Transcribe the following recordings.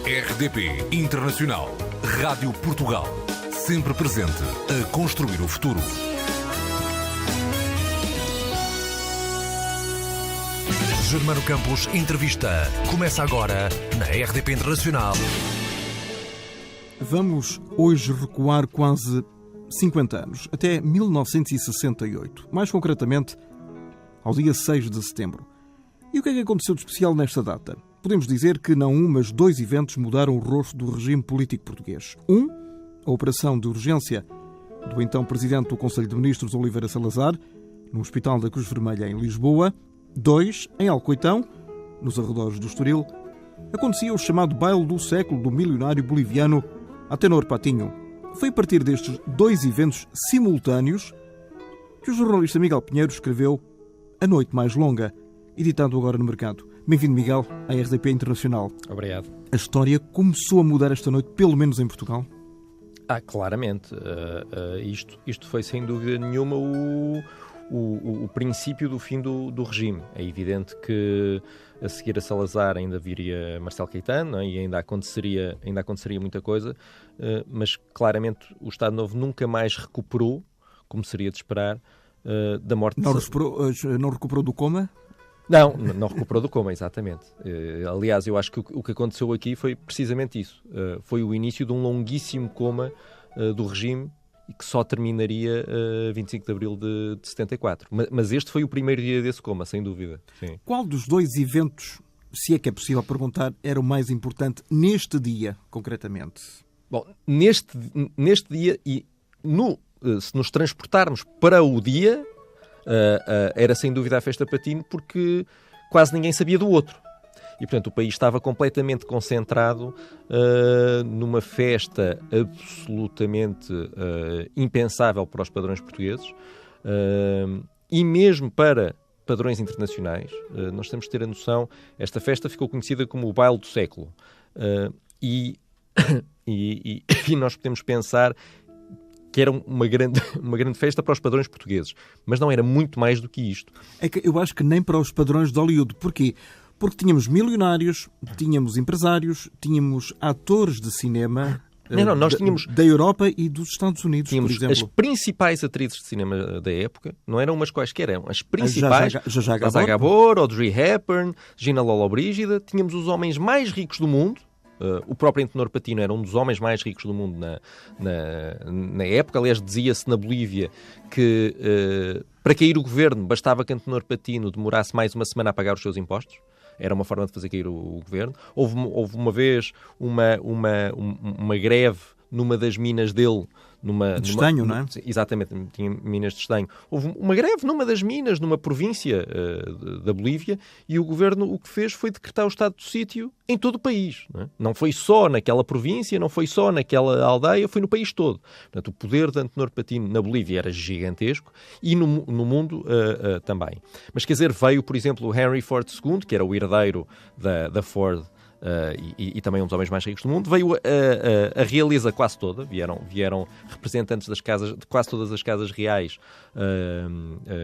RDP Internacional. Rádio Portugal. Sempre presente a construir o futuro. Germano Campos Entrevista. Começa agora na RDP Internacional. Vamos hoje recuar quase 50 anos, até 1968. Mais concretamente, ao dia 6 de setembro. E o que é que aconteceu de especial nesta data? Podemos dizer que não um, mas dois eventos mudaram o rosto do regime político português. Um, a operação de urgência do então Presidente do Conselho de Ministros, Oliveira Salazar, no Hospital da Cruz Vermelha, em Lisboa. Dois, em Alcoitão, nos arredores do Estoril, acontecia o chamado baile do século do milionário boliviano Atenor Patinho. Foi a partir destes dois eventos simultâneos que o jornalista Miguel Pinheiro escreveu A Noite Mais Longa, editado agora no mercado. Bem-vindo, Miguel, à RDP Internacional. Obrigado. A história começou a mudar esta noite, pelo menos em Portugal? Claramente. Isto foi, sem dúvida nenhuma, o princípio do fim do regime. É evidente que a seguir a Salazar ainda viria Marcelo Caetano, não é? E ainda aconteceria muita coisa, mas claramente o Estado Novo nunca mais recuperou, como seria de esperar, da morte Não recuperou do coma? Não recuperou do coma, exatamente. Aliás, eu acho que o que aconteceu aqui foi precisamente isso. Foi o início de um longuíssimo coma do regime e que só terminaria 25 de abril de 74. Mas este foi o primeiro dia desse coma, sem dúvida. Sim. Qual dos dois eventos, se é que é possível perguntar, era o mais importante neste dia, concretamente? Bom, neste dia, se nos transportarmos para o dia, era sem dúvida a Festa Patino, porque quase ninguém sabia do outro. E, portanto, o país estava completamente concentrado numa festa absolutamente impensável para os padrões portugueses e mesmo para padrões internacionais. Nós temos de ter a noção, esta festa ficou conhecida como o baile do século. E nós podemos pensar que era uma grande festa para os padrões portugueses. Mas não era muito mais do que isto. É que eu acho que nem para os padrões de Hollywood. Porquê? Porque tínhamos milionários, tínhamos empresários, tínhamos atores de cinema nós tínhamos da Europa e dos Estados Unidos, por exemplo. As principais atrizes de cinema da época, não eram umas quaisquer, eram as principais. Zsa Gabor, Audrey Hepburn, Gina Lollobrigida. Tínhamos os homens mais ricos do mundo. O próprio Atenor Patino era um dos homens mais ricos do mundo na época. Aliás, dizia-se na Bolívia que para cair o governo bastava que Atenor Patino demorasse mais uma semana a pagar os seus impostos. Era uma forma de fazer cair o governo. Houve uma vez uma greve numa das minas dele. De estanho, não é? Exatamente, tinha minas de estanho. Houve uma greve numa das minas, numa província da Bolívia, e o governo o que fez foi decretar o estado de sítio em todo o país. Não foi só naquela província, não foi só naquela aldeia, foi no país todo. Portanto, o poder de Atenor Patino na Bolívia era gigantesco e no mundo também. Mas quer dizer, veio, por exemplo, o Henry Ford II, que era o herdeiro da Ford, e também um dos homens mais ricos do mundo, veio a realeza quase toda, vieram representantes de quase todas as casas reais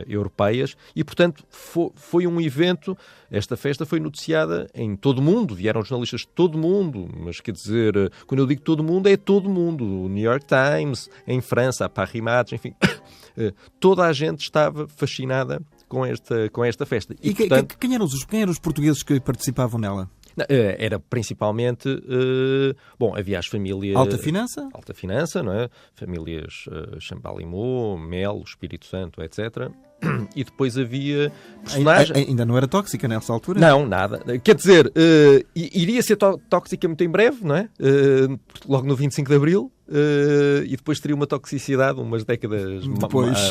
europeias, e portanto foi um evento. Esta festa foi noticiada em todo o mundo, vieram jornalistas de todo o mundo, mas quer dizer, quando eu digo todo o mundo, é todo o mundo. O New York Times, em França, a Paris Match, enfim, toda a gente estava fascinada com esta festa. E portanto, quem eram os portugueses que participavam nela? Era principalmente... havia as famílias... Alta finança? Alta finança, não é? Famílias Champalimau, Melo, Espírito Santo, etc. E depois havia personagens... Ainda não era tóxica nessa altura? Não, nada. Quer dizer, iria ser tóxica muito em breve, não é? Logo no 25 de Abril. E depois teria uma toxicidade umas décadas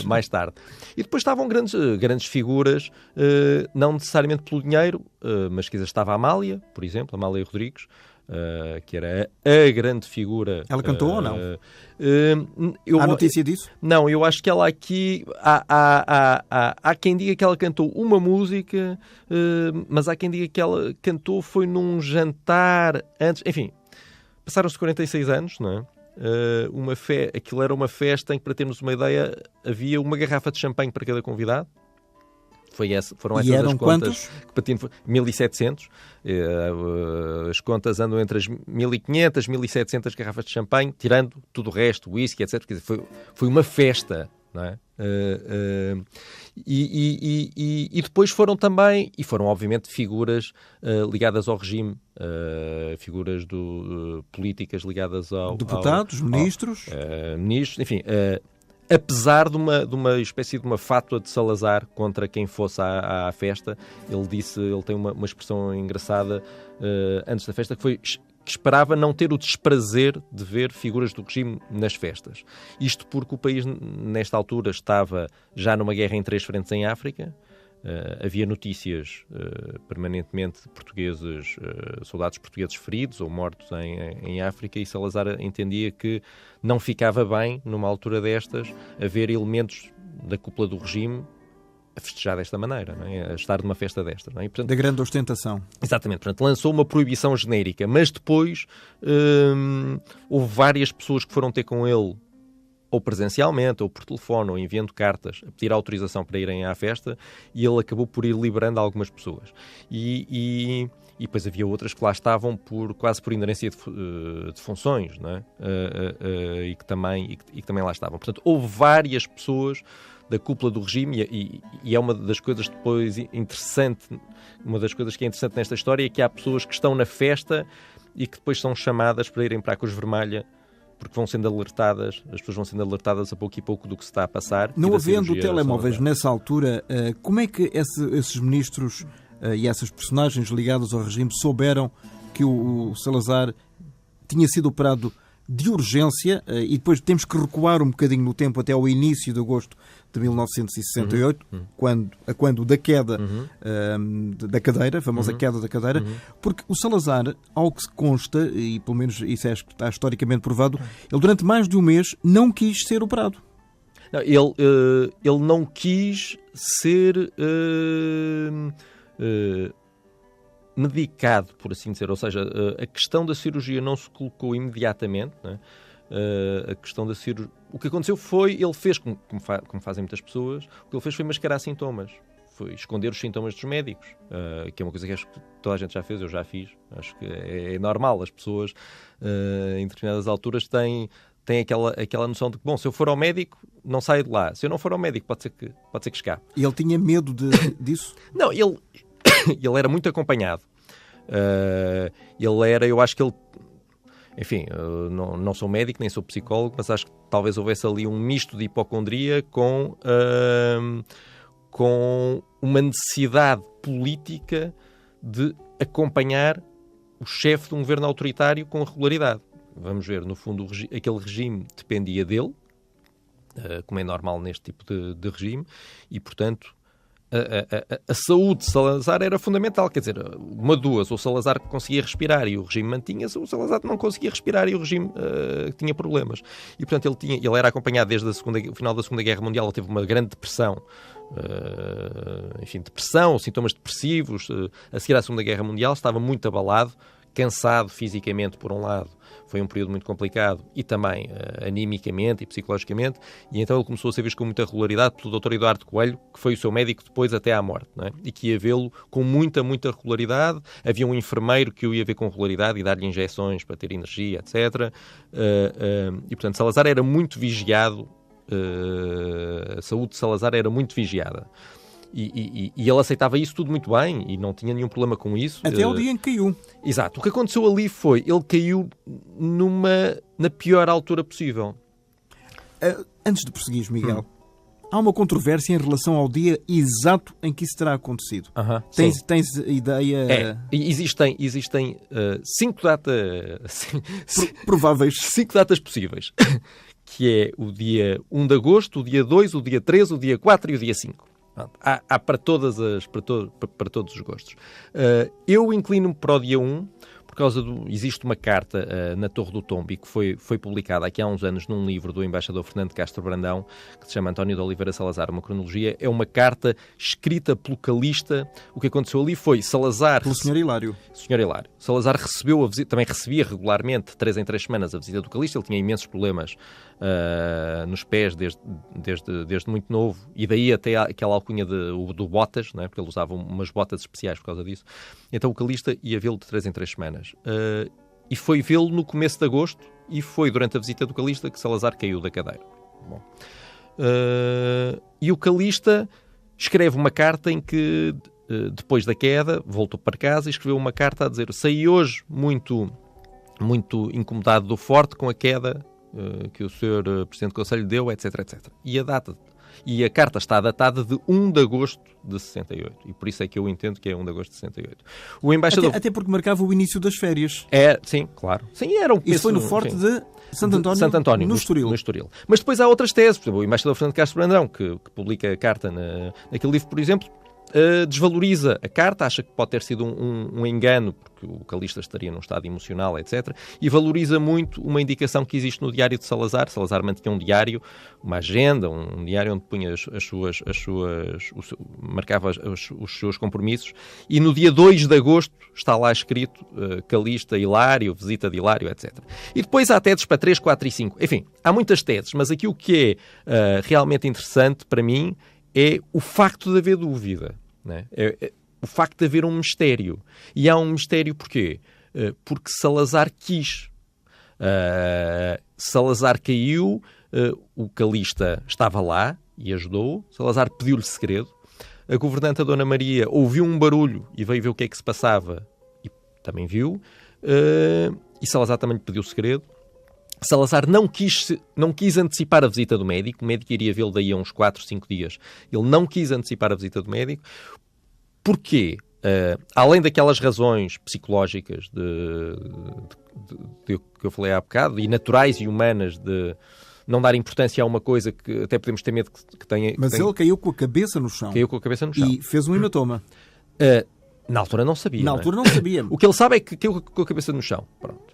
mais tarde. E depois estavam grandes figuras, não necessariamente pelo dinheiro, mas quer dizer, estava a Amália, por exemplo, Amália Rodrigues, que era a grande figura. Ela cantou ou não? Há notícia disso? Não, eu acho que ela aqui... Há quem diga que ela cantou uma música, mas há quem diga que ela cantou foi num jantar antes... Enfim, passaram-se 46 anos, não é? Aquilo era uma festa em que, para termos uma ideia, havia uma garrafa de champanhe para cada convidado. Foram E essas eram as contas. quantos? Que Patino foi 1.700. As contas andam entre as 1.500, 1.700 garrafas de champanhe, tirando tudo o resto, whisky, etc. Quer dizer, foi uma festa, não é? E depois foram também, e foram obviamente figuras ligadas ao regime, figuras políticas ligadas ao... Deputados, ministros... ministros, enfim... apesar de uma espécie de uma fátua de Salazar contra quem fosse à festa, ele tem uma expressão engraçada antes da festa, que foi que esperava não ter o desprazer de ver figuras do regime nas festas. Isto porque o país, nesta altura, estava já numa guerra em 3 frentes em África. Havia notícias permanentemente de portugueses, soldados portugueses feridos ou mortos em África, e Salazar entendia que não ficava bem, numa altura destas, haver elementos da cúpula do regime a festejar desta maneira, não é? A estar numa festa destas. Não é? E, portanto, da grande ostentação. Exatamente. Portanto, lançou uma proibição genérica, mas depois houve várias pessoas que foram ter com ele, ou presencialmente, ou por telefone, ou enviando cartas, a pedir autorização para irem à festa, e ele acabou por ir liberando algumas pessoas. E depois havia outras que lá estavam quase por inerência de funções, não é? E que também lá estavam. Portanto, houve várias pessoas da cúpula do regime, e é uma das coisas depois interessante, uma das coisas que é interessante nesta história, é que há pessoas que estão na festa e que depois são chamadas para irem para a Cruz Vermelha, porque vão sendo alertadas, as pessoas vão sendo alertadas a pouco e pouco do que se está a passar. Não havendo telemóveis nessa altura, como é que esses ministros e essas personagens ligadas ao regime souberam que o Salazar tinha sido operado de urgência, e depois temos que recuar um bocadinho no tempo até ao início de agosto de 1968, quando da queda da cadeira, a famosa queda da cadeira, porque o Salazar, ao que se consta, e pelo menos isso está historicamente provado, ele durante mais de um mês não quis ser operado. Não, ele não quis ser medicado, por assim dizer, ou seja, a questão da cirurgia não se colocou imediatamente, né? A questão da cirurgia... O que aconteceu foi, ele fez, como fazem muitas pessoas, o que ele fez foi mascarar sintomas, foi esconder os sintomas dos médicos, que é uma coisa que acho que toda a gente já fez, eu já fiz, acho que é normal, as pessoas em determinadas alturas têm aquela noção de que, bom, se eu for ao médico, não saio de lá, se eu não for ao médico, pode ser que escape. E ele tinha medo disso? Não, ele era muito acompanhado. Eu acho que ele... Enfim, não sou médico, nem sou psicólogo, mas acho que talvez houvesse ali um misto de hipocondria com uma necessidade política de acompanhar o chefe de um governo autoritário com regularidade. Vamos ver, no fundo, aquele regime dependia dele, como é normal neste tipo de regime, e, portanto, a saúde de Salazar era fundamental. Quer dizer, uma duas, o Salazar conseguia respirar e o regime mantinha-se, o Salazar não conseguia respirar e o regime tinha problemas. E, portanto, ele era acompanhado desde o final da Segunda Guerra Mundial. Ele teve uma grande depressão, depressão, sintomas depressivos. A seguir à Segunda Guerra Mundial estava muito abalado, cansado fisicamente, por um lado. Foi um período muito complicado, e também animicamente e psicologicamente, e então ele começou a ser visto com muita regularidade pelo Dr. Eduardo Coelho, que foi o seu médico depois até à morte, não é? E que ia vê-lo com muita regularidade. Havia um enfermeiro que o ia ver com regularidade e dar-lhe injeções para ter energia, etc. E, portanto, Salazar era muito vigiado, a saúde de Salazar era muito vigiada. E ele aceitava isso tudo muito bem e não tinha nenhum problema com isso. Até o dia em que caiu. Exato. O que aconteceu ali foi, ele caiu na pior altura possível. Antes de prosseguires, Miguel, há uma controvérsia em relação ao dia exato em que isso terá acontecido. Tens ideia... Existem 5 datas... prováveis. 5 datas possíveis. Que é o dia 1 de agosto, o dia 2, o dia 3, o dia 4 e o dia 5. Há para todos os gostos. Eu inclino-me para o dia 1, por causa existe uma carta na Torre do Tombo que foi publicada aqui há uns anos num livro do embaixador Fernando Castro Brandão, que se chama António de Oliveira Salazar, uma cronologia. É uma carta escrita pelo Calista. O que aconteceu ali foi Salazar... Pelo Sr. Hilário. Sr. Hilário. Salazar recebeu a visita, também recebia regularmente, 3 em 3 semanas, a visita do Calista. Ele tinha imensos problemas nos pés desde muito novo, e daí até aquela alcunha do Botas, não é? Porque ele usava umas botas especiais por causa disso. Então o Calista ia vê-lo de 3 em 3 semanas. E foi vê-lo no começo de agosto, e foi durante a visita do Calista que Salazar caiu da cadeira. Bom. E o Calista escreve uma carta em que, depois da queda, voltou para casa e escreveu uma carta a dizer: saí hoje muito incomodado do forte com a queda que o Sr. Presidente do Conselho deu, etc, etc. E a carta está datada de 1 de agosto de 68. E por isso é que eu entendo que é 1 de agosto de 68. O embaixador... Até porque marcava o início das férias. Sim, claro. Sim, era Isso foi no forte de Santo António, no Estoril. Mas depois há outras teses. Por exemplo, o embaixador Fernando Castro Brandão, que publica a carta naquele livro, por exemplo, desvaloriza a carta, acha que pode ter sido um engano, porque o Calista estaria num estado emocional, etc. E valoriza muito uma indicação que existe no diário de Salazar. Salazar mantinha um diário, uma agenda, um diário onde punha marcava os seus compromissos, e no dia 2 de agosto está lá escrito Calista, Hilário, visita de Hilário, etc. E depois há teses para 3, 4 e 5. Enfim, há muitas teses, mas aqui o que é realmente interessante para mim é o facto de haver dúvida. Né? O facto de haver um mistério. E há um mistério porquê? Porque Salazar quis. Salazar caiu, o Calista estava lá e ajudou. Salazar pediu-lhe segredo. A governanta Dona Maria ouviu um barulho e veio ver o que é que se passava e também viu. E Salazar também lhe pediu segredo. Salazar não quis antecipar a visita do médico. O médico iria vê-lo daí a uns 4, 5 dias. Ele não quis antecipar a visita do médico. Porquê? Além daquelas razões psicológicas que eu falei há bocado, e naturais e humanas, de não dar importância a uma coisa que até podemos ter medo que tenha... Mas ele caiu com a cabeça no chão. Caiu com a cabeça no chão. E fez um hematoma. Na altura não sabia. Na altura não sabia. O que ele sabe é que caiu com a cabeça no chão. Pronto.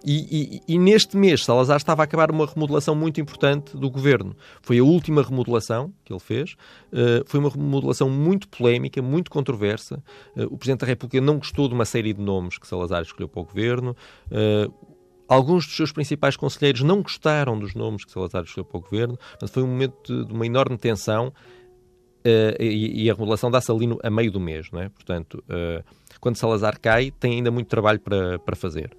E neste mês Salazar estava a acabar uma remodelação muito importante do governo. Foi a última remodelação que ele fez. Foi uma remodelação muito polémica, muito controversa. O Presidente da República não gostou de uma série de nomes que Salazar escolheu para o governo. Alguns dos seus principais conselheiros não gostaram dos nomes que Salazar escolheu para o governo. Mas foi um momento de uma enorme tensão. E a remodelação dá-se ali a meio do mês, não é? Portanto, quando Salazar cai, tem ainda muito trabalho para fazer.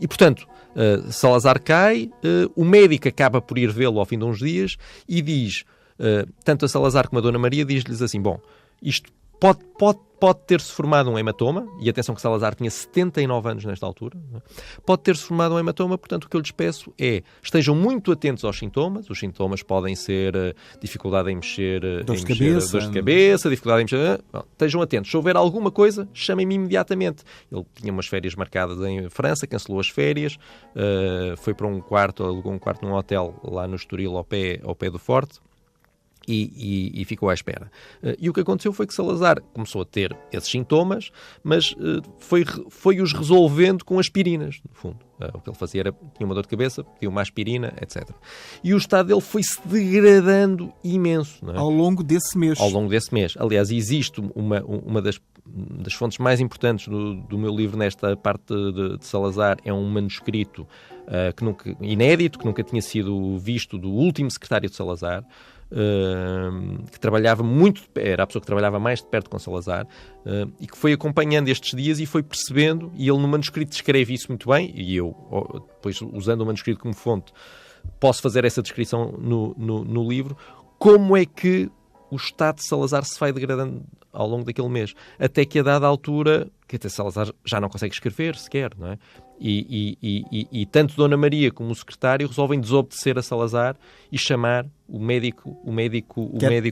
Portanto, Salazar cai, o médico acaba por ir vê-lo ao fim de uns dias e diz, tanto a Salazar como a Dona Maria, diz-lhes assim: bom, isto pode ter-se formado um hematoma, e atenção que Salazar tinha 79 anos nesta altura, não é? Pode ter-se formado um hematoma, portanto o que eu lhes peço é, estejam muito atentos aos sintomas. Os sintomas podem ser dificuldade em mexer, dor de cabeça, dificuldade em mexer, estejam atentos. Se houver alguma coisa, chamem-me imediatamente. Ele tinha umas férias marcadas em França, cancelou as férias, foi para alugou um quarto num hotel lá no Estoril, ao pé do Forte. E ficou à espera. E o que aconteceu foi que Salazar começou a ter esses sintomas, mas foi-os resolvendo com aspirinas, no fundo. O que ele fazia era, tinha uma dor de cabeça, pedia uma aspirina, etc. E o estado dele foi-se degradando imenso. Não é? Ao longo desse mês. Aliás, existe uma das fontes mais importantes do meu livro nesta parte de Salazar, é um manuscrito inédito, que nunca tinha sido visto, do último secretário de Salazar, que trabalhava era a pessoa que trabalhava mais de perto com Salazar, e que foi acompanhando estes dias e foi percebendo, e ele no manuscrito descreve isso muito bem, e eu, depois, usando o manuscrito como fonte, posso fazer essa descrição no livro, como é que o estado de Salazar se vai degradando ao longo daquele mês, até que a dada altura, que até Salazar já não consegue escrever sequer, não é? E tanto Dona Maria como o secretário resolvem desobedecer a Salazar e chamar o médico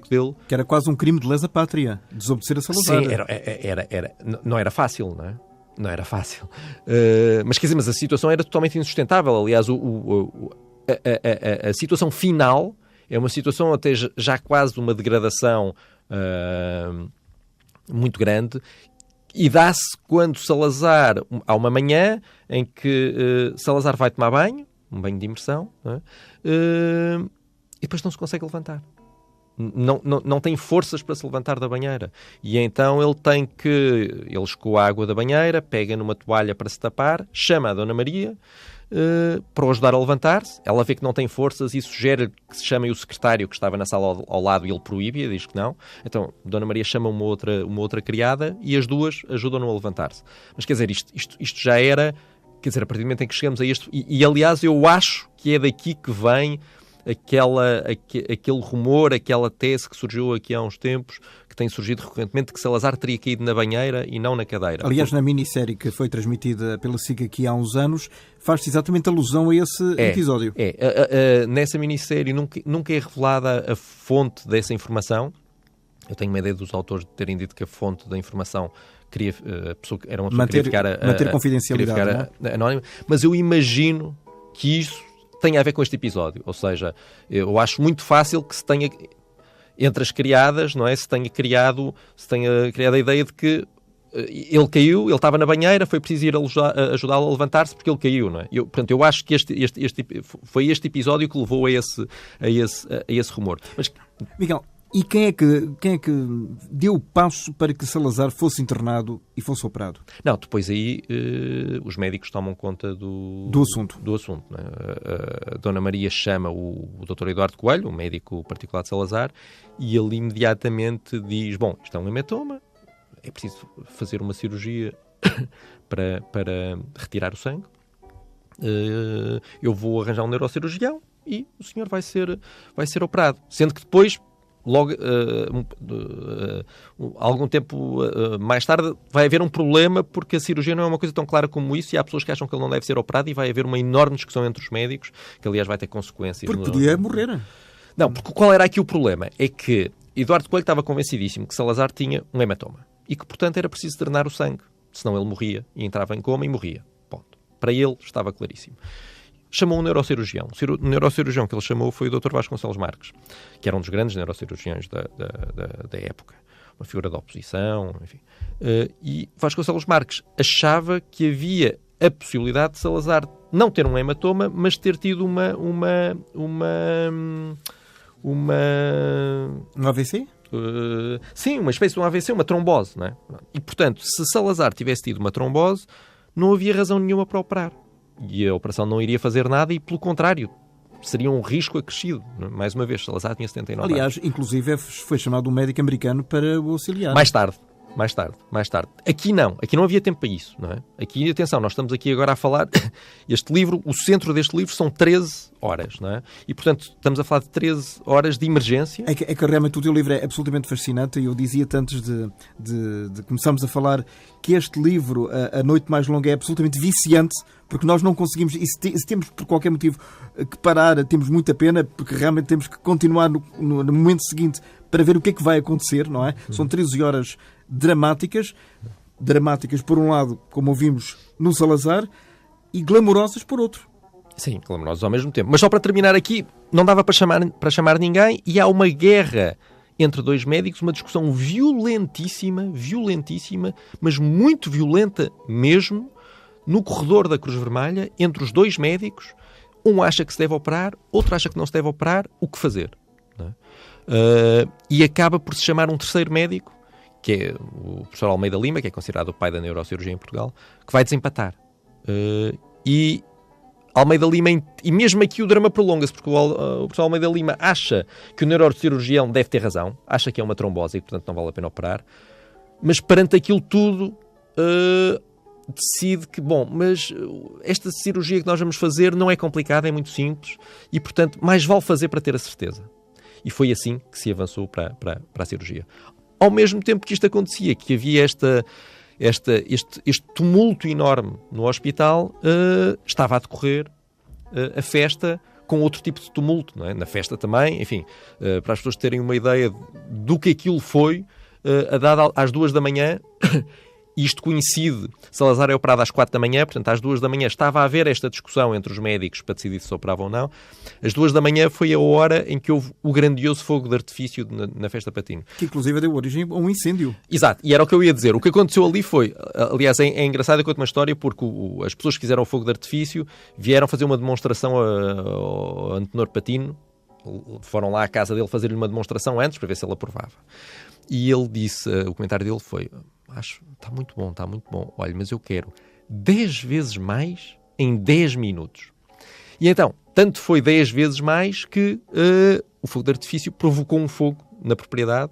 dele. Que era quase um crime de lesa pátria, desobedecer a Salazar. Sim, não era fácil, não é? Não era fácil. Mas quer dizer, mas a situação era totalmente insustentável. Aliás, a situação final é uma situação até já quase de uma degradação muito grande, E dá-se quando Salazar, há uma manhã em que Salazar vai tomar banho, um banho de imersão, não é? E depois não se consegue levantar. Não tem forças para se levantar da banheira. E então ele escoa a água da banheira, pega numa toalha para se tapar, chama a Dona Maria para o ajudar a levantar-se. Ela vê que não tem forças e sugere que se chame o secretário que estava na sala ao lado, e ele proíbe, diz que não. Então Dona Maria chama uma outra criada e as duas ajudam-no a levantar-se. Mas quer dizer, isto já era... Quer dizer, a partir do momento em que chegamos a isto... E aliás, eu acho que é daqui que vem aquele rumor, aquela tese que surgiu aqui há uns tempos, que tem surgido recorrentemente, que Salazar teria caído na banheira e não na cadeira. Aliás, na minissérie que foi transmitida pela SIC aqui há uns anos, faz-se exatamente alusão a esse episódio. Nessa minissérie nunca é revelada a fonte dessa informação. Eu tenho uma ideia dos autores de terem dito que a fonte da informação a pessoa era uma pessoa que queria ficar manter confidencialidade, anónima, mas eu imagino que isso tem a ver com este episódio. Ou seja, eu acho muito fácil que se tenha, entre as criadas, não é? Se tenha criado a ideia de que ele caiu, ele estava na banheira, foi preciso ir ajudá-lo a levantar-se porque ele caiu, não é? Portanto, eu acho que foi este episódio que levou a esse rumor. Mas... Miguel, e quem é que deu o passo para que Salazar fosse internado e fosse operado? Não, depois aí os médicos tomam conta do assunto. Não é? A Dona Maria chama o Dr. Eduardo Coelho, o médico particular de Salazar, e ele imediatamente diz, bom, isto é um hematoma, é preciso fazer uma cirurgia para retirar o sangue, eu vou arranjar um neurocirurgião e o senhor vai ser operado. Sendo que depois... Logo, algum tempo mais tarde, vai haver um problema porque a cirurgia não é uma coisa tão clara como isso e há pessoas que acham que ele não deve ser operado e vai haver uma enorme discussão entre os médicos, que aliás vai ter consequências. Porque podia morrer. Não, porque qual era aqui o problema? É que Eduardo Coelho estava convencidíssimo que Salazar tinha um hematoma e que, portanto, era preciso drenar o sangue, senão ele morria e entrava em coma e morria. Ponto. Para ele estava claríssimo. Chamou um neurocirurgião. O neurocirurgião que ele chamou foi o Dr. Vasconcelos Marques, que era um dos grandes neurocirurgiões da época. Uma figura da oposição, enfim. E Vasconcelos Marques achava que havia a possibilidade de Salazar não ter um hematoma, mas ter tido um AVC? Sim, uma espécie de um AVC, uma trombose, não é? E, portanto, se Salazar tivesse tido uma trombose, não havia razão nenhuma para operar. E a operação não iria fazer nada e, pelo contrário, seria um risco acrescido. Mais uma vez, Salazar tinha 79 anos. Aliás, inclusive foi chamado um médico americano para o auxiliar. Mais tarde. Aqui não havia tempo para isso, não é? Aqui, atenção, nós estamos aqui agora a falar, este livro, o centro deste livro são 13 horas, não é? E, portanto, estamos a falar de 13 horas de emergência. É que realmente o teu livro é absolutamente fascinante e eu dizia-te antes de começarmos a falar que este livro, A Noite Mais Longa, é absolutamente viciante, porque nós não conseguimos, e se temos por qualquer motivo que parar, temos muita pena, porque realmente temos que continuar no momento seguinte para ver o que é que vai acontecer, não é? São 13 horas dramáticas por um lado, como ouvimos no Salazar, e glamourosas por outro. Sim, glamourosas ao mesmo tempo. Mas só para terminar aqui, não dava para chamar ninguém e há uma guerra entre dois médicos, uma discussão violentíssima, mas muito violenta mesmo, no corredor da Cruz Vermelha, entre os dois médicos. Um acha que se deve operar, outro acha que não se deve operar. O que fazer? Não é? E acaba por se chamar um terceiro médico, que é o professor Almeida Lima, que é considerado o pai da neurocirurgia em Portugal, que vai desempatar. E Almeida Lima, e mesmo aqui o drama prolonga-se, porque o professor Almeida Lima acha que o neurocirurgião deve ter razão, acha que é uma trombose e, portanto, não vale a pena operar, mas perante aquilo tudo decide que, bom, mas esta cirurgia que nós vamos fazer não é complicada, é muito simples e, portanto, mais vale fazer para ter a certeza. E foi assim que se avançou para a cirurgia. Ao mesmo tempo que isto acontecia, que havia este tumulto enorme no hospital, estava a decorrer a festa com outro tipo de tumulto, não é? Na festa também, enfim, para as pessoas terem uma ideia do que aquilo foi, a dada às 2 da manhã, Isto coincide, Salazar é operado às 4 da manhã, portanto às 2 da manhã estava a haver esta discussão entre os médicos para decidir se operava ou não. Às 2 da manhã foi a hora em que houve o grandioso fogo de artifício na Festa Patino. Que inclusive deu origem a um incêndio. Exato, e era o que eu ia dizer. O que aconteceu ali foi, aliás, é engraçado, eu conto uma história porque as pessoas que fizeram o fogo de artifício vieram fazer uma demonstração ao Antenor Patino, foram lá à casa dele fazer-lhe uma demonstração antes para ver se ele aprovava. E ele disse, o comentário dele foi: acho, está muito bom, olha, mas eu quero 10 vezes mais em 10 minutos. E então, tanto foi 10 vezes mais que o fogo de artifício provocou um fogo na propriedade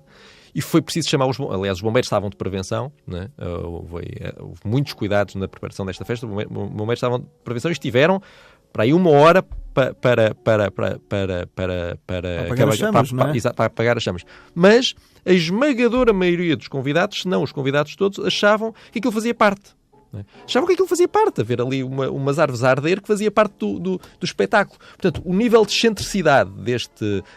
e foi preciso chamar os bombeiros. Aliás, os bombeiros estavam de prevenção, né? Houve muitos cuidados na preparação desta festa, os bombeiros estavam de prevenção e estiveram para aí 1 hora para apagar as chamas. Mas a esmagadora maioria dos convidados, se não os convidados todos, achavam que aquilo fazia parte. Achavam que aquilo fazia parte, haver ali umas árvores a arder que fazia parte do espetáculo. Portanto, o nível de excentricidade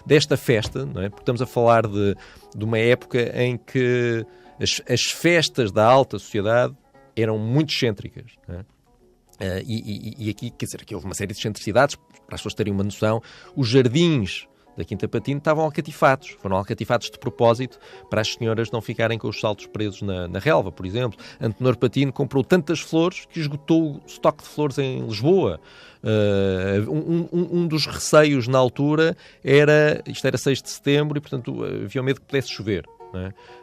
desta festa, não é? Porque estamos a falar de uma época em que as festas da alta sociedade eram muito excêntricas, não é? E aqui, quer dizer, aqui houve uma série de excentricidades, para as pessoas terem uma noção. Os jardins da Quinta Patino estavam alcatifados. Foram alcatifados de propósito para as senhoras não ficarem com os saltos presos na relva, por exemplo. Antenor Patino comprou tantas flores que esgotou o estoque de flores em Lisboa. Um dos receios na altura isto era 6 de setembro e, portanto, havia o medo que pudesse chover.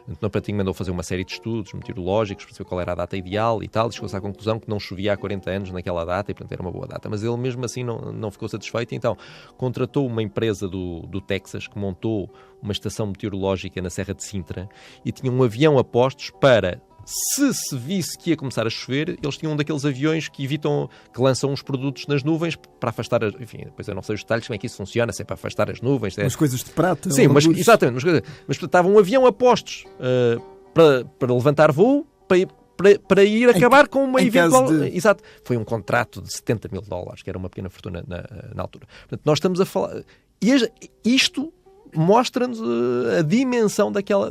Antenor Patino mandou fazer uma série de estudos meteorológicos para saber qual era a data ideal e tal, e chegou-se à conclusão que não chovia há 40 anos naquela data e, portanto, era uma boa data. Mas ele mesmo assim não ficou satisfeito, e então contratou uma empresa do Texas que montou uma estação meteorológica na Serra de Sintra e tinha um avião a postos para, se visse que ia começar a chover, eles tinham um daqueles aviões que lançam os produtos nas nuvens para afastar enfim, depois eu não sei os detalhes, como é que isso funciona, se é para afastar as nuvens. As coisas de prata. Sim, exatamente. Mas estava um avião a postos para levantar voo, para ir acabar com uma eventual... Exato. Foi um contrato de $70 mil, que era uma pequena fortuna na altura. Portanto, nós estamos a falar... Isto mostra-nos a dimensão daquela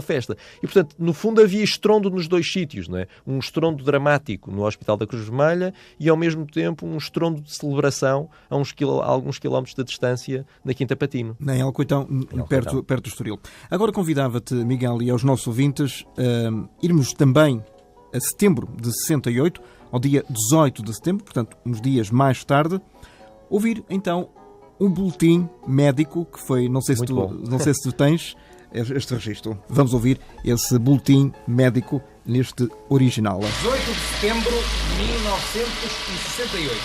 festa. E, portanto, no fundo havia estrondo nos dois sítios, não é? Um estrondo dramático no Hospital da Cruz Vermelha e, ao mesmo tempo, um estrondo de celebração a alguns quilómetros de distância na Quinta Patino. Em Alcoitão, perto do Estoril. Agora convidava-te, Miguel, e aos nossos ouvintes, irmos também a setembro de 68, ao dia 18 de setembro, portanto, uns dias mais tarde, ouvir, então, um boletim médico que foi, não sei se tu tens este registro. Vamos ouvir esse boletim médico neste original. 18 de setembro de 1968.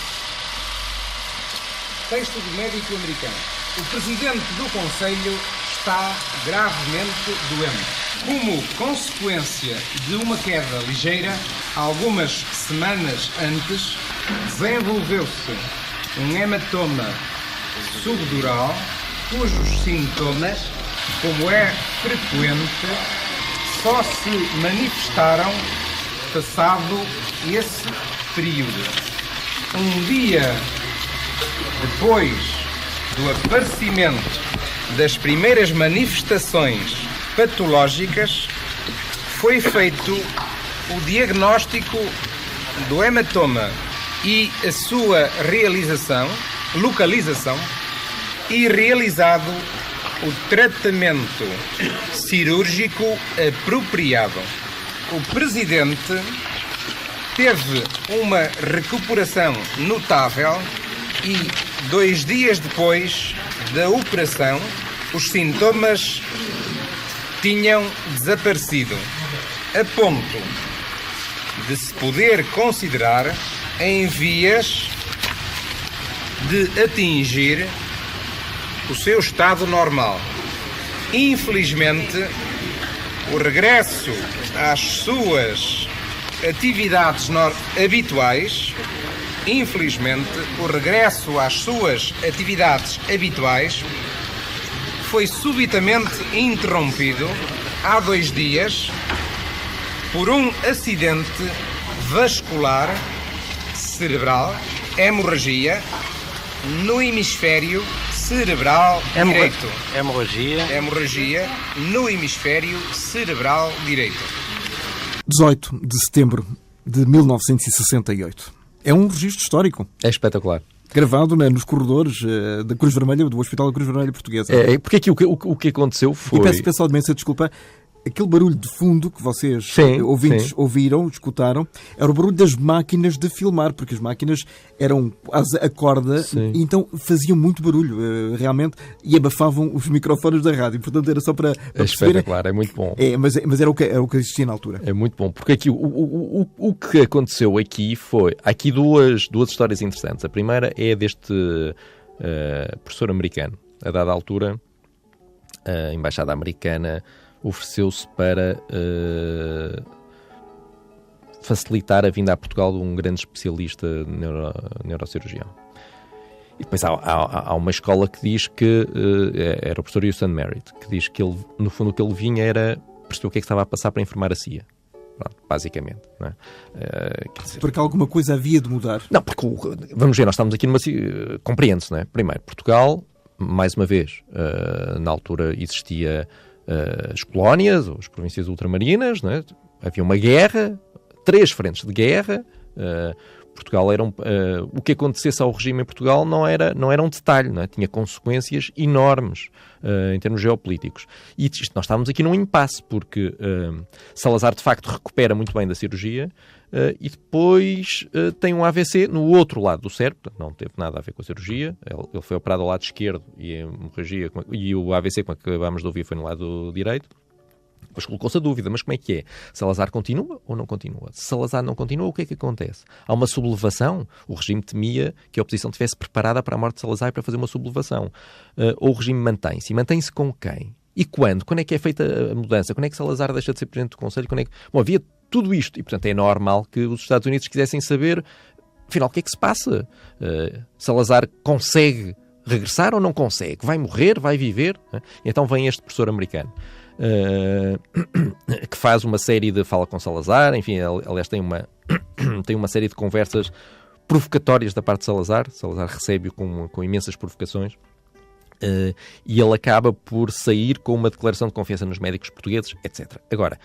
Texto do médico americano. O presidente do Conselho está gravemente doente. Como consequência de uma queda ligeira, algumas semanas antes, desenvolveu-se um hematoma subdural, cujos sintomas, como é frequente, só se manifestaram passado esse período. Um dia depois do aparecimento das primeiras manifestações patológicas, foi feito o diagnóstico do hematoma e a sua localização e realizado o tratamento cirúrgico apropriado. O presidente teve uma recuperação notável e 2 dias depois da operação os sintomas tinham desaparecido, a ponto de se poder considerar em vias de atingir o seu estado normal. Infelizmente, o regresso às suas atividades habituais foi subitamente interrompido há 2 dias por um acidente vascular cerebral, hemorragia no hemisfério cerebral direito. Hemorragia no hemisfério cerebral direito. 18 de setembro de 1968. É um registro histórico. É espetacular. Gravado nos corredores da Cruz Vermelha, do Hospital da Cruz Vermelha Portuguesa. Porque aqui o que aconteceu foi... E peço imensa desculpa. Aquele barulho de fundo que vocês, ouvintes, ouviram, escutaram, era o barulho das máquinas de filmar, porque as máquinas eram quase a corda e então faziam muito barulho, realmente, e abafavam os microfones da rádio. Portanto, era só para perceber... Espetacular, é muito bom. Mas era o que existia na altura. É muito bom, porque aqui o que aconteceu aqui foi... Há aqui duas histórias interessantes. A primeira é deste professor americano. A dada altura, a embaixada americana ofereceu-se para facilitar a vinda a Portugal de um grande especialista neurocirurgião. E depois há uma escola que diz que era o professor Houston Merritt, que diz que ele, no fundo, o que ele vinha era perceber o que é que estava a passar para informar a CIA. Pronto, basicamente. Não é? Porque alguma coisa havia de mudar. Não, porque, vamos ver, nós estamos aqui numa... Compreende-se, não é? Primeiro, Portugal, mais uma vez, na altura existia... as colónias, ou as províncias ultramarinas, não é? Havia uma guerra, 3 frentes de guerra. Portugal era o que acontecesse ao regime em Portugal não era um detalhe, não é? Tinha consequências enormes em termos geopolíticos. E nós estávamos aqui num impasse, porque Salazar de facto recupera muito bem da cirurgia e depois tem um AVC no outro lado do cérebro, não teve nada a ver com a cirurgia. Ele foi operado ao lado esquerdo e a hemorragia, e o AVC, como acabámos de ouvir, foi no lado direito. Depois colocou-se a dúvida, mas como é que é? Salazar continua ou não continua? Se Salazar não continua, o que é que acontece? Há uma sublevação? O regime temia que a oposição estivesse preparada para a morte de Salazar e para fazer uma sublevação. Ou o regime mantém-se? E mantém-se com quem? E quando? Quando é que é feita a mudança? Quando é que Salazar deixa de ser Presidente do Conselho? Bom, havia tudo isto. E, portanto, é normal que os Estados Unidos quisessem saber, afinal, o que é que se passa? Salazar consegue regressar ou não consegue? Vai morrer? Vai viver? Então vem este professor americano. Que faz uma série de... Fala com Salazar, enfim, aliás tem uma série de conversas provocatórias da parte de Salazar. Salazar recebe-o com imensas provocações. E ele acaba por sair com uma declaração de confiança nos médicos portugueses, etc. Agora,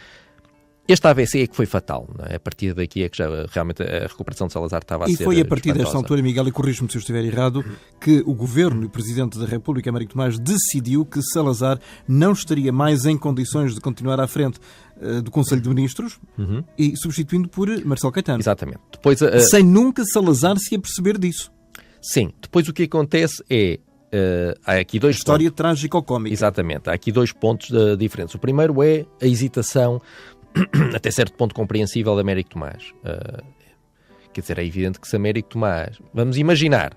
este AVC é que foi fatal, não é? A partir daqui é que já realmente a recuperação de Salazar estava a ser... E foi a partir desta altura, Miguel, e corrijo-me se eu estiver errado, que o Governo e o Presidente da República, Américo Tomás, decidiu que Salazar não estaria mais em condições de continuar à frente do Conselho de Ministros e substituindo por Marcelo Caetano. Exatamente. Depois, sem nunca Salazar se aperceber disso. Sim. Depois o que acontece é... há aqui dois História pontos. trágico-cómica. Exatamente. Há aqui 2 pontos diferentes. O primeiro é a hesitação, até certo ponto compreensível, de Américo Tomás. Quer dizer, é evidente que se Américo Tomás... Vamos imaginar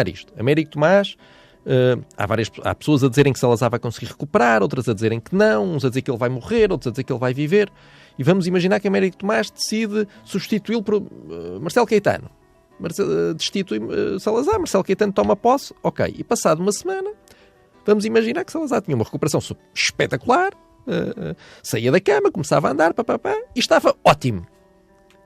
isto. Américo Tomás... há pessoas a dizerem que Salazar vai conseguir recuperar, outras a dizerem que não, uns a dizer que ele vai morrer, outros a dizer que ele vai viver. E vamos imaginar que Américo Tomás decide substituí-lo por Marcelo Caetano. Destitui Salazar, Marcelo Caetano toma posse, ok. E passado uma semana, vamos imaginar que Salazar tinha uma recuperação espetacular, saía da cama, começava a andar, e estava ótimo.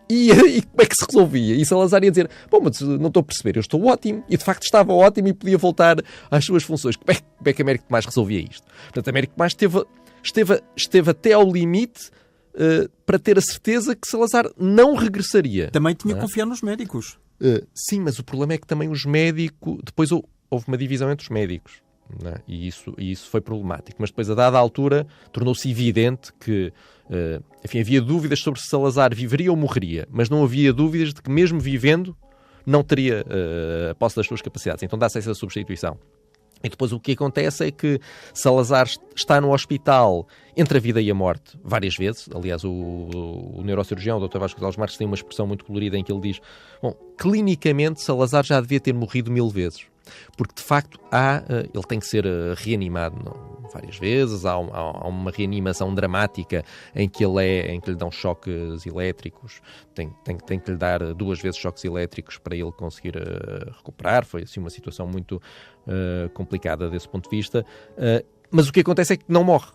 E como é que se resolvia? E Salazar ia dizer, bom, mas não estou a perceber, eu estou ótimo. E de facto estava ótimo e podia voltar às suas funções. Como é que Américo Tomás resolvia isto? Portanto, Américo Tomás esteve até ao limite para ter a certeza que Salazar não regressaria. Também tinha que confiar nos médicos. Sim, mas o problema é que também os médicos... Depois houve uma divisão entre os médicos. Não é? E isso foi problemático. Mas depois, a dada altura, tornou-se evidente que enfim, havia dúvidas sobre se Salazar viveria ou morreria, mas não havia dúvidas de que, mesmo vivendo, não teria a posse das suas capacidades. Então dá-se essa substituição. E depois o que acontece é que Salazar está no hospital entre a vida e a morte várias vezes. Aliás, o neurocirurgião, o Dr. Vasco Gonçalves Marques, tem uma expressão muito colorida em que ele diz, bom, clinicamente Salazar já devia ter morrido 1000 vezes. Porque, de facto, ele tem que ser reanimado várias vezes, há uma reanimação dramática em que lhe dão choques elétricos, tem que lhe dar 2 vezes choques elétricos para ele conseguir recuperar. Foi assim uma situação muito complicada desse ponto de vista, mas o que acontece é que não morre.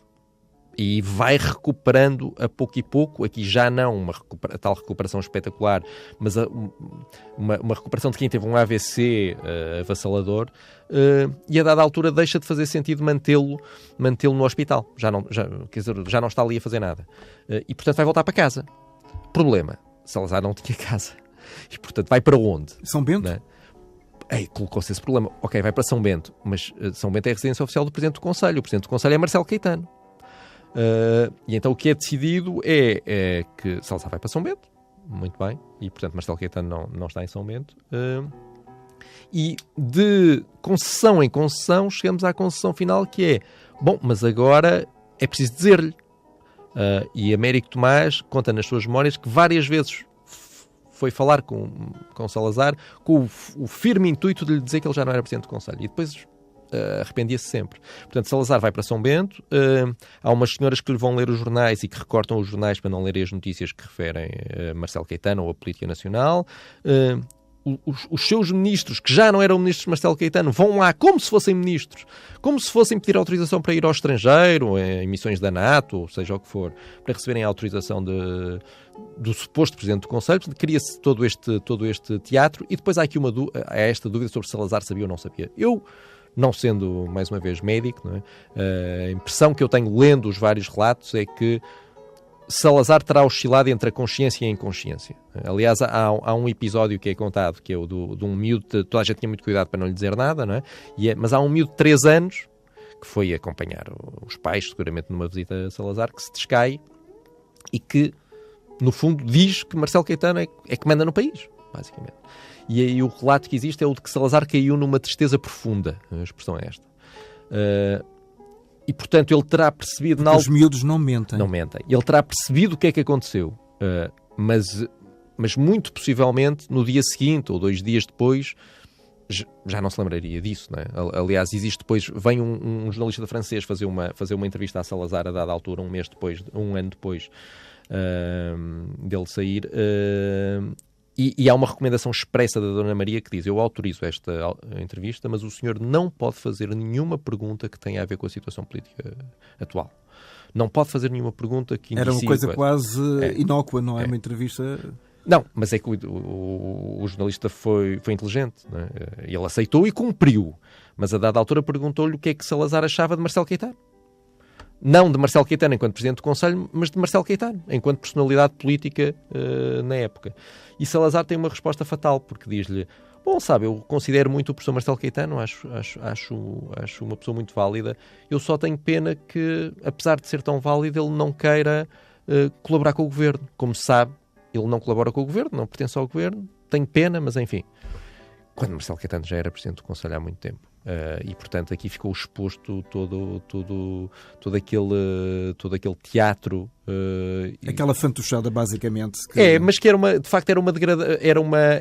E vai recuperando a pouco e pouco, aqui já não a tal recuperação espetacular, mas uma recuperação de quem teve um AVC avassalador, e a dada altura deixa de fazer sentido mantê-lo no hospital. Quer dizer, já não está ali a fazer nada. E, portanto, vai voltar para casa. Problema, Salazar não tinha casa. E, portanto, vai para onde? São Bento? Não é? Colocou-se esse problema. Ok, vai para São Bento, mas São Bento é a residência oficial do Presidente do Conselho. O Presidente do Conselho é Marcelo Caetano. E então o que é decidido é que Salazar vai para São Bento, muito bem, e portanto Marcelo Caetano não está em São Bento, e de concessão em concessão chegamos à concessão final, que é, bom, mas agora é preciso dizer-lhe, e Américo Tomás conta nas suas memórias que várias vezes foi falar com Salazar com o firme intuito de lhe dizer que ele já não era Presidente do Conselho, e depois arrependia-se sempre. Portanto, Salazar vai para São Bento, há umas senhoras que lhe vão ler os jornais e que recortam os jornais para não lerem as notícias que referem a Marcelo Caetano ou a política nacional. Os seus ministros, que já não eram ministros de Marcelo Caetano, vão lá como se fossem ministros, como se fossem pedir autorização para ir ao estrangeiro, em missões da NATO, ou seja o que for, para receberem a autorização do suposto Presidente do Conselho. Cria-se todo este teatro, e depois há aqui há esta dúvida sobre se Salazar sabia ou não sabia. Eu, não sendo, mais uma vez, médico, não é? A impressão que eu tenho lendo os vários relatos é que Salazar terá oscilado entre a consciência e a inconsciência. Aliás, há um episódio que é contado, que é o de um miúdo, toda a gente tinha muito cuidado para não lhe dizer nada, não é? Mas há um miúdo de 3 anos, que foi acompanhar os pais, seguramente numa visita a Salazar, que se descai e que, no fundo, diz que Marcelo Caetano é que manda no país, basicamente. E aí o relato que existe é o de que Salazar caiu numa tristeza profunda. A expressão é esta. E, portanto, ele terá percebido... Os miúdos não mentem. Não mentem. Ele terá percebido o que é que aconteceu. Mas muito possivelmente, no dia seguinte ou 2 dias depois, já não se lembraria disso, não é? Aliás, existe depois... Vem um jornalista francês fazer uma entrevista a Salazar a dada altura, um ano depois dele sair... E há uma recomendação expressa da Dona Maria que diz: eu autorizo esta entrevista, mas o senhor não pode fazer nenhuma pergunta que tenha a ver com a situação política atual. Não pode fazer nenhuma pergunta que indicie... Era uma coisa quase inócua, não é? Uma entrevista... Não, mas é que o jornalista foi inteligente, não é? Ele aceitou e cumpriu. Mas a dada altura perguntou-lhe o que é que Salazar achava de Marcelo Caetano. Não de Marcelo Caetano enquanto Presidente do Conselho, mas de Marcelo Caetano, enquanto personalidade política na época. E Salazar tem uma resposta fatal, porque diz-lhe: bom, sabe, eu considero muito o professor Marcelo Caetano, acho uma pessoa muito válida, eu só tenho pena que, apesar de ser tão válido, ele não queira colaborar com o Governo. Como se sabe, ele não colabora com o Governo, não pertence ao Governo, tenho pena, mas enfim. Quando Marcelo Caetano já era Presidente do Conselho há muito tempo. E, portanto, aqui ficou exposto todo aquele teatro. Aquela fantochada, basicamente. Que... mas que de facto era uma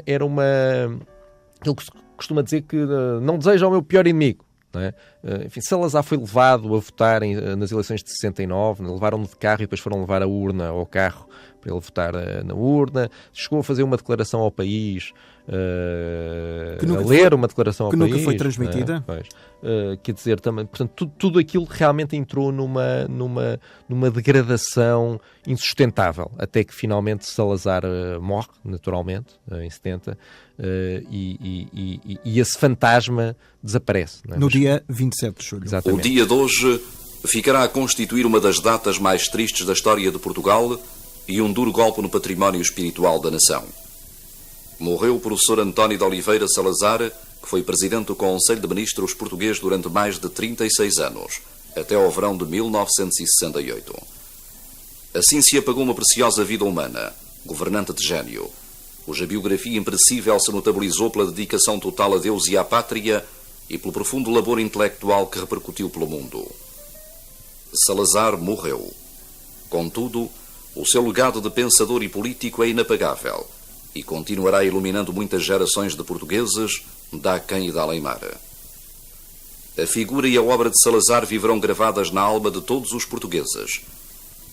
ele costuma dizer que não deseja o meu pior inimigo. Não é? Enfim, Salazar foi levado a votar nas eleições de 69, levaram-no de carro e depois foram levar a urna ao carro para ele votar na urna. Chegou a fazer uma declaração ao país, uma declaração ao país. Que nunca foi transmitida. Quer dizer, também, portanto, tudo aquilo realmente entrou numa degradação insustentável, até que finalmente Salazar morre, naturalmente, em 70, e esse fantasma desaparece. Não é? No dia 27 de julho. Exatamente. O dia de hoje ficará a constituir uma das datas mais tristes da história de Portugal e um duro golpe no património espiritual da nação. Morreu o professor António de Oliveira Salazar, que foi presidente do Conselho de Ministros português durante mais de 36 anos, até ao verão de 1968. Assim se apagou uma preciosa vida humana, governante de gênio, cuja biografia imperecível se notabilizou pela dedicação total a Deus e à pátria e pelo profundo labor intelectual que repercutiu pelo mundo. Salazar morreu. Contudo, o seu legado de pensador e político é inapagável e continuará iluminando muitas gerações de portugueses, da Aquém e da Além-Mar. A figura e a obra de Salazar viverão gravadas na alma de todos os portugueses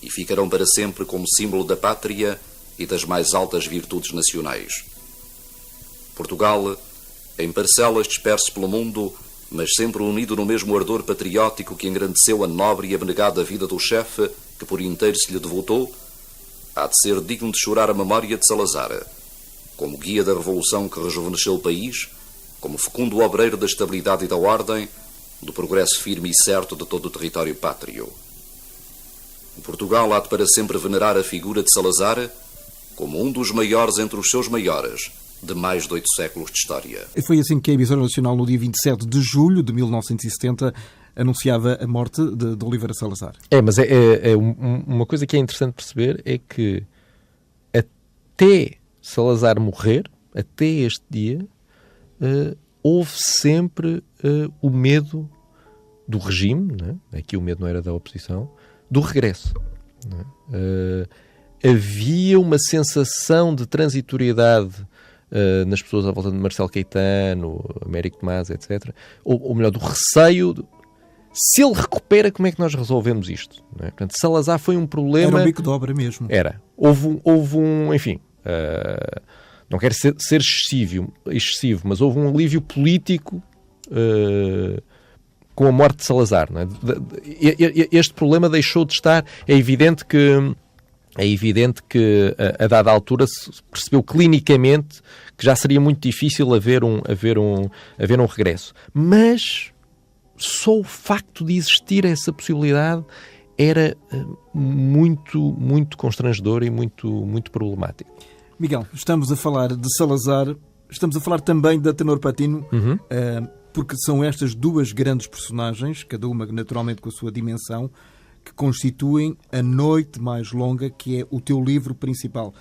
e ficarão para sempre como símbolo da pátria e das mais altas virtudes nacionais. Portugal, em parcelas dispersas pelo mundo, mas sempre unido no mesmo ardor patriótico que engrandeceu a nobre e abnegada vida do chefe que por inteiro se lhe devotou, há de ser digno de chorar a memória de Salazar, como guia da revolução que rejuvenesceu o país, como fecundo obreiro da estabilidade e da ordem, do progresso firme e certo de todo o território pátrio. Portugal há de para sempre venerar a figura de Salazar como um dos maiores entre os seus maiores, de mais de 8 séculos de história. Foi assim que a emissora nacional, no dia 27 de julho de 1970, anunciava a morte de Oliveira Salazar. Mas uma coisa que é interessante perceber é que até Salazar morrer, até este dia, houve sempre o medo do regime, não é? Aqui o medo não era da oposição, do regresso. Não é? Havia uma sensação de transitoriedade nas pessoas à volta de Marcelo Caetano, Américo Tomás, etc. Ou melhor, do receio. Se ele recupera, como é que nós resolvemos isto? Não é? Portanto, Salazar foi um problema... Era um bico de obra mesmo. Era. Houve um... Enfim, não quero ser excessivo, mas houve um alívio político com a morte de Salazar. Não é? Este problema deixou de estar... É evidente que a dada altura se percebeu clinicamente que já seria muito difícil haver um regresso. Mas só o facto de existir essa possibilidade era muito, muito constrangedor e muito, muito problemático. Miguel, estamos a falar de Salazar, estamos a falar também da Tenor Patino, porque são estas duas grandes personagens, cada uma naturalmente com a sua dimensão, que constituem A Noite Mais Longa, que é o teu livro principal.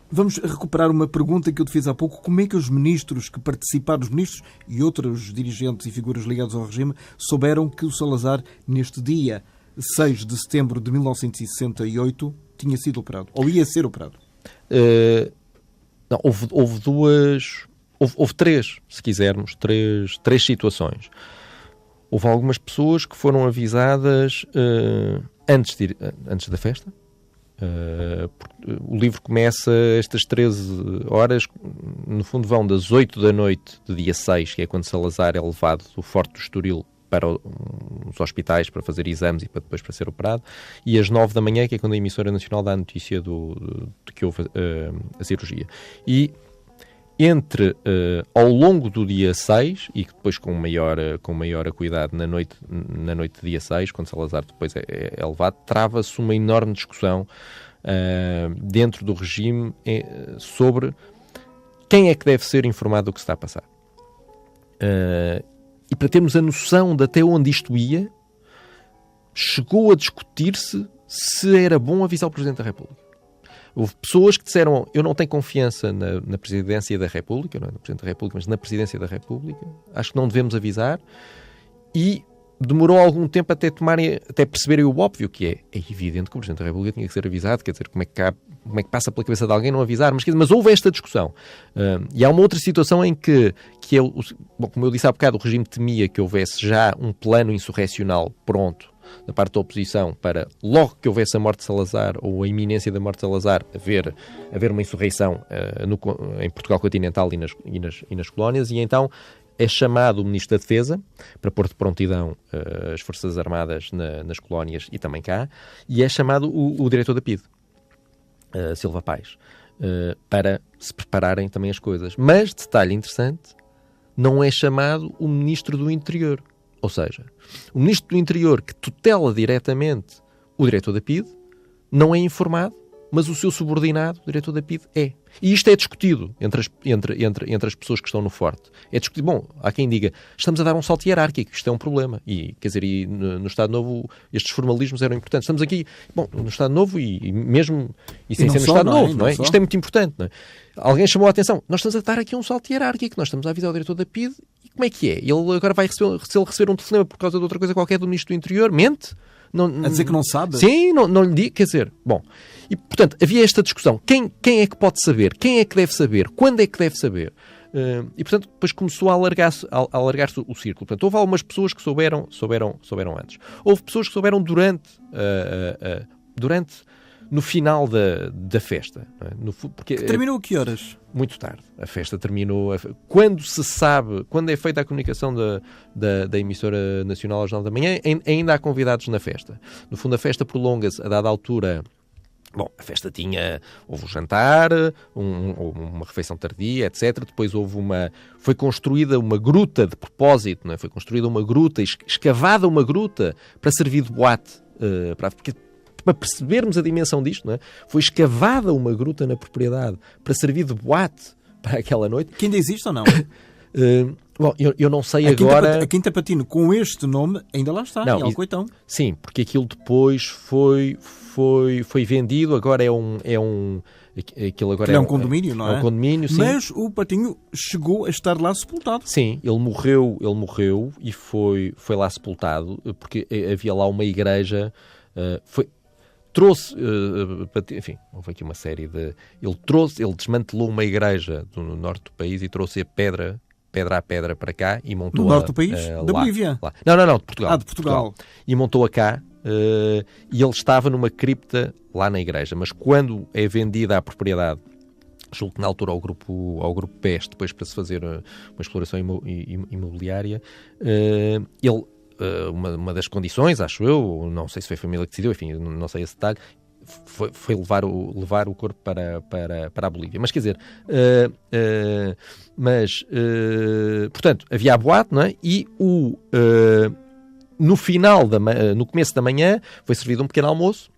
Vamos recuperar uma pergunta que eu te fiz há pouco. Como é que os ministros que participaram, os ministros e outros dirigentes e figuras ligados ao regime, souberam que o Salazar, neste dia 6 de setembro de 1968, tinha sido operado? Ou ia ser operado? Não, houve três, se quisermos, três situações. Houve algumas pessoas que foram avisadas antes da festa. O livro começa estas 13 horas, no fundo vão das 8 da noite do dia 6, que é quando Salazar é levado do Forte do Estoril para os hospitais para fazer exames e depois para ser operado, e às 9 da manhã, que é quando a emissora nacional dá a notícia de que houve a cirurgia. E entre ao longo do dia 6, e depois com maior acuidade na noite de dia 6, quando Salazar depois é levado, trava-se uma enorme discussão dentro do regime sobre quem é que deve ser informado do que se está a passar. E para termos a noção de até onde isto ia, chegou a discutir-se se era bom avisar o Presidente da República. Houve pessoas que disseram: eu não tenho confiança na Presidência da República, não é no Presidente da República, mas na Presidência da República, acho que não devemos avisar. E demorou algum tempo até perceberem o óbvio, que é evidente que o Presidente da República tinha que ser avisado. Quer dizer, como é que passa pela cabeça de alguém não avisar? Mas houve esta discussão. E há uma outra situação em que como eu disse há bocado, o regime temia que houvesse já um plano insurrecional pronto da parte da oposição para, logo que houvesse a morte de Salazar ou a iminência da morte de Salazar, haver uma insurreição em Portugal continental e nas colónias. E então é chamado o Ministro da Defesa para pôr de prontidão as Forças Armadas nas colónias e também cá, e é chamado o Diretor da PIDE, Silva Paz, para se prepararem também as coisas. Mas, detalhe interessante, não é chamado o Ministro do Interior. Ou seja, o Ministro do Interior, que tutela diretamente o Diretor da PIDE, não é informado, mas o seu subordinado, o Diretor da PIDE, é. E isto é discutido entre as pessoas que estão no Forte. É discutido. Bom, há quem diga, estamos a dar um salto hierárquico, isto é um problema. E, quer dizer, no Estado Novo estes formalismos eram importantes. Estamos aqui, no Estado Novo e mesmo e sem ser no Estado Novo, não é? Isto é muito importante, não é? Alguém chamou a atenção, nós estamos a dar aqui um salto hierárquico, nós estamos a avisar o Diretor da PIDE, e como é que é? Ele agora vai se ele receber um telefonema por causa de outra coisa qualquer do Ministro do Interior, mente? A dizer que não sabe? Sim, não lhe digo, quer dizer, bom. E, portanto, havia esta discussão. Quem é que pode saber? Quem é que deve saber? Quando é que deve saber? E, portanto, depois começou a alargar-se o círculo. Portanto, houve algumas pessoas que souberam antes. Houve pessoas que souberam durante no final da festa. Não é? Porque Terminou a que horas? muito tarde. A festa terminou... Quando se sabe, quando é feita a comunicação da emissora nacional às 9 da manhã, ainda há convidados na festa. No fundo, a festa prolonga-se a dada altura... Bom, a festa houve um jantar, uma refeição tardia, etc. Depois foi construída uma gruta de propósito, não é? Foi construída uma gruta, escavada uma gruta para servir de boate. Para percebermos a dimensão disto, não é? Foi escavada uma gruta na propriedade para servir de boate para aquela noite. Que ainda existe ou não? Bom, eu não sei agora... A Quinta Patino, com este nome, ainda lá está, em Alcoitão. Sim, porque aquilo depois foi vendido, agora aquilo agora é um condomínio, não é? É um condomínio, sim. Mas o Patinho chegou a estar lá sepultado. Sim, ele morreu e foi lá sepultado, porque havia lá uma igreja... enfim, houve aqui uma série de... Ele desmantelou uma igreja no norte do país e trouxe a pedra a pedra para cá e montou... No norte do país? Da Bolívia? Lá. Não, de Portugal. De Portugal. E montou-a cá e ele estava numa cripta lá na igreja, mas quando é vendida a propriedade, julgo que na altura ao grupo PES, depois para se fazer uma exploração imobiliária, ele... Uma das condições, acho eu, não sei se foi a família que decidiu, enfim, não sei esse detalhe, foi levar o corpo para a Bolívia. Mas quer dizer, portanto, havia a boate, não é? E no começo da manhã foi servido um pequeno almoço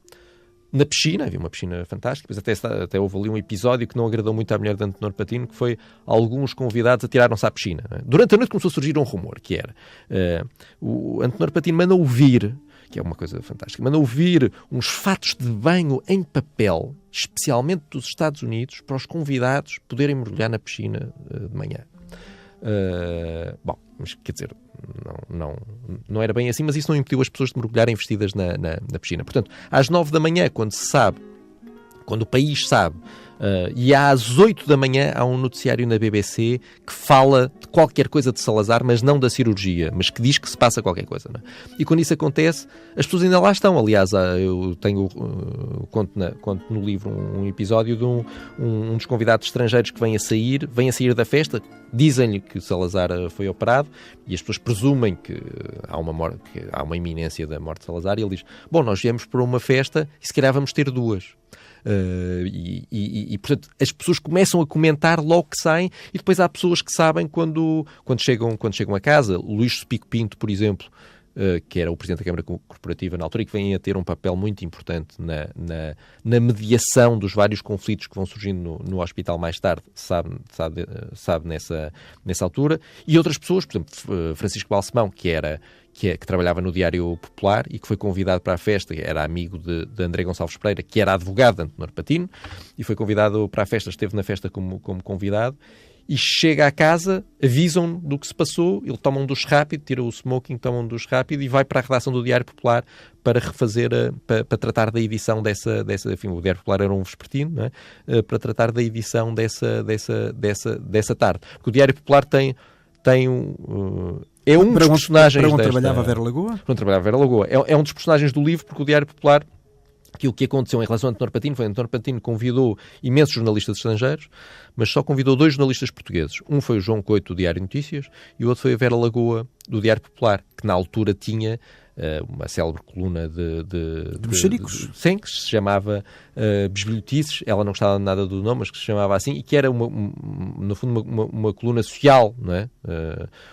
na piscina, havia uma piscina fantástica, depois até houve ali um episódio que não agradou muito à mulher de Antenor Patino, que foi alguns convidados atiraram-se à piscina. Não é? Durante a noite começou a surgir um rumor, que era o Antenor Patino manda ouvir, que é uma coisa fantástica, manda ouvir uns fatos de banho em papel, especialmente dos Estados Unidos, para os convidados poderem mergulhar na piscina de manhã. Bom, mas quer dizer, não era bem assim, mas isso não impediu as pessoas de mergulharem vestidas na piscina. Portanto, às 9 da manhã, quando o país sabe, e às 8 da manhã há um noticiário na BBC que fala de qualquer coisa de Salazar, mas não da cirurgia, mas que diz que se passa qualquer coisa. Não é? E quando isso acontece, as pessoas ainda lá estão. Aliás, eu conto no livro um episódio de um dos convidados estrangeiros que vem a sair da festa, dizem-lhe que Salazar foi operado e as pessoas presumem que há uma iminência da morte de Salazar e ele diz, bom, nós viemos para uma festa e se calhar vamos ter duas. Portanto, as pessoas começam a comentar logo que saem e depois há pessoas que sabem quando chegam a casa. O Luís Sopico Pinto, por exemplo, que era o Presidente da Câmara Corporativa na altura e que vem a ter um papel muito importante na mediação dos vários conflitos que vão surgindo no hospital mais tarde, sabe nessa altura. E outras pessoas, por exemplo, Francisco Balsemão, que trabalhava no Diário Popular e que foi convidado para a festa, era amigo de André Gonçalves Pereira, que era advogado de Antenor Patino, e foi convidado para a festa, esteve na festa como convidado, e chega à casa, avisam-no do que se passou, ele toma um duche rápido, tira o smoking, toma um duche rápido e vai para a redação do Diário Popular para refazer, para tratar da edição dessa enfim, o Diário Popular era um vespertino, não é? Para tratar da edição dessa tarde. Porque o Diário Popular tem é um dos personagens para onde trabalhava a Vera Lagoa? Para onde trabalhava a Vera Lagoa. É um dos personagens do livro, porque o Diário Popular, aquilo que aconteceu em relação a Antenor Patino foi que Antenor Patino convidou imensos jornalistas estrangeiros, mas só convidou 2 jornalistas portugueses. Um foi o João Coito, do Diário Notícias, e o outro foi a Vera Lagoa, do Diário Popular, que na altura tinha uma célebre coluna de mexericos. Sim, que se chamava Bisbilhotices. Ela não gostava nada do nome, mas que se chamava assim, e que era, no fundo, uma coluna social, não é?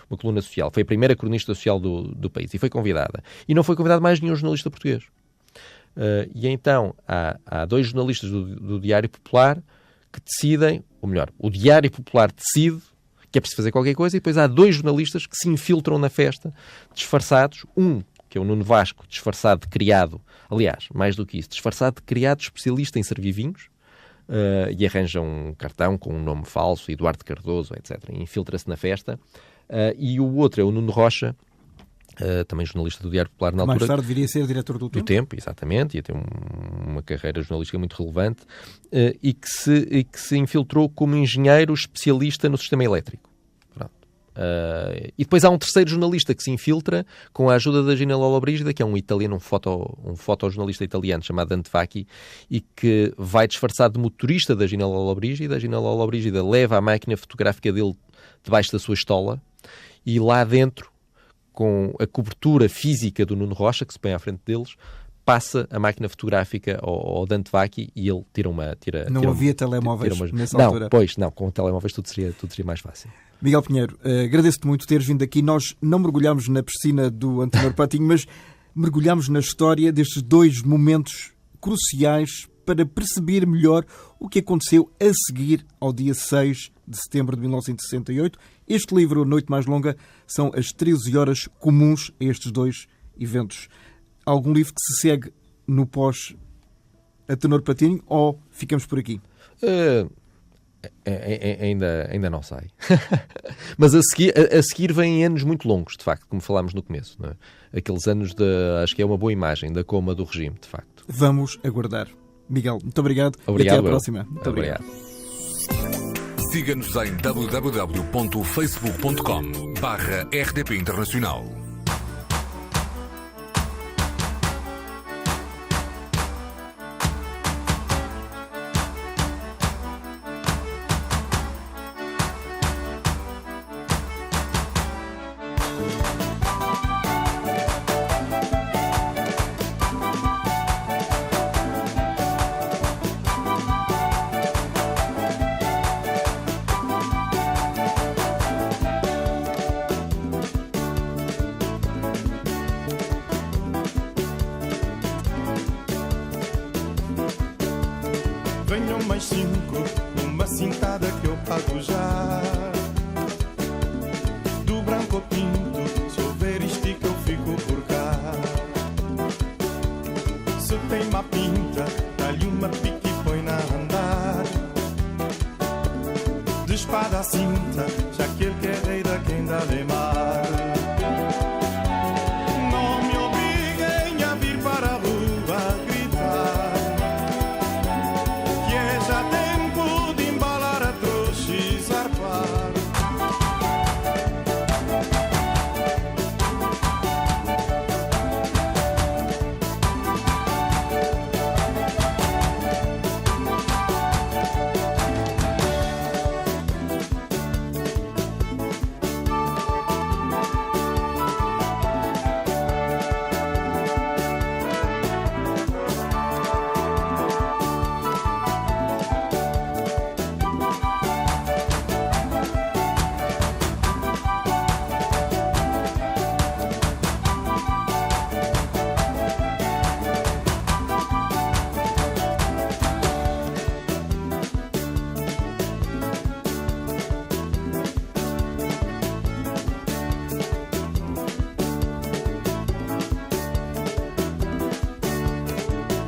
Uma coluna social. Foi a primeira cronista social do país, e foi convidada. E não foi convidado mais nenhum jornalista português. E então há 2 jornalistas do Diário Popular que decidem, ou melhor, o Diário Popular decide que é preciso fazer qualquer coisa, e depois há 2 jornalistas que se infiltram na festa, disfarçados, que é o Nuno Vasco, disfarçado de criado, aliás, mais do que isso, disfarçado de criado especialista em servir vinhos, e arranja um cartão com um nome falso, Eduardo Cardoso, etc. E infiltra-se na festa. E o outro é o Nuno Rocha, também jornalista do Diário Popular na altura. Mais tarde viria a ser diretor do Tempo. Do Tempo, exatamente, ia ter uma carreira jornalística muito relevante, e que se infiltrou como engenheiro especialista no sistema elétrico. Pronto. E depois há um terceiro jornalista que se infiltra com a ajuda da Gina Lollobrigida, que é um italiano, um fotojornalista italiano chamado Dante Vacchi, e que vai disfarçado de motorista da Gina Lollobrigida. A Gina Lollobrigida leva a máquina fotográfica dele debaixo da sua estola e lá dentro, com a cobertura física do Nuno Rocha, que se põe à frente deles, passa a máquina fotográfica ao Dante Vacchi e ele tira uma... Não havia telemóveis nessa altura? Não, com telemóveis tudo seria mais fácil. Miguel Pinheiro, agradeço-te muito teres vindo aqui. Nós não mergulhámos na piscina do Antenor Patinho, mas mergulhámos na história destes dois momentos cruciais para perceber melhor o que aconteceu a seguir ao dia 6 de setembro de 1968. Este livro, A Noite Mais Longa, são as 13 horas comuns a estes dois eventos. Algum livro que se segue no pós-Antenor Patinho ou ficamos por aqui? Ainda não sai. Mas a seguir vêm anos muito longos, de facto, como falámos no começo. Não é? Aqueles anos acho que é uma boa imagem da coma do regime, de facto. Vamos aguardar. Miguel, muito obrigado. Obrigado, e até à próxima. Muito obrigado. Siga-nos em www.facebook.com/RDP Internacional. Venham mais 5, uma cintada que eu pago já. Do branco ao pinto, se houver estica eu fico por cá. Se tem uma pinta, dá-lhe uma pique e põe-na a andar. De espada à cinta, já que ele quer rei da quem dá de mar. Não me obriguem a vir para a rua gritar. Já tempo de embalar a trouxa e zarpar.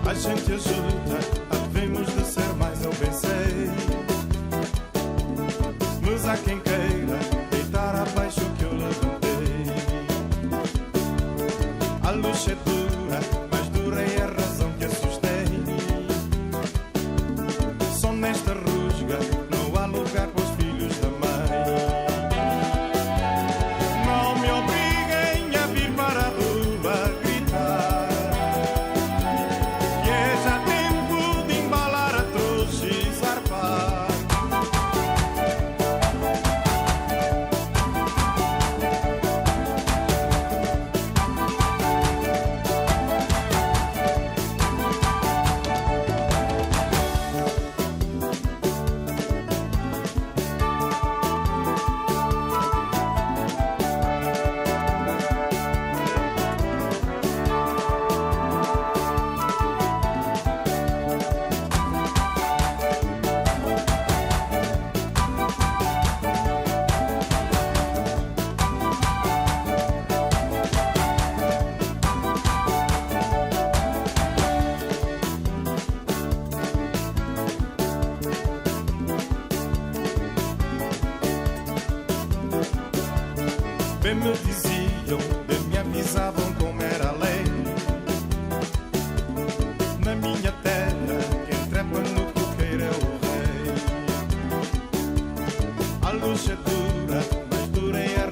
A gente ajuda, havemos de ser mais, eu pensei. Mas há quem queira deitar abaixo que eu levantei. A luz é dura, mas dura é a razão que assustei. Só nesta rusga não há lugar para os filhos da mãe. Não me obriguem a vir para a rua gritar. Já tempo de embalar a trouxa e zarpar. Bem me diziam, bem me avisavam como era a lei. Na minha terra, quem trepa no coqueiro é o rei. A luz é dura, mas dura é a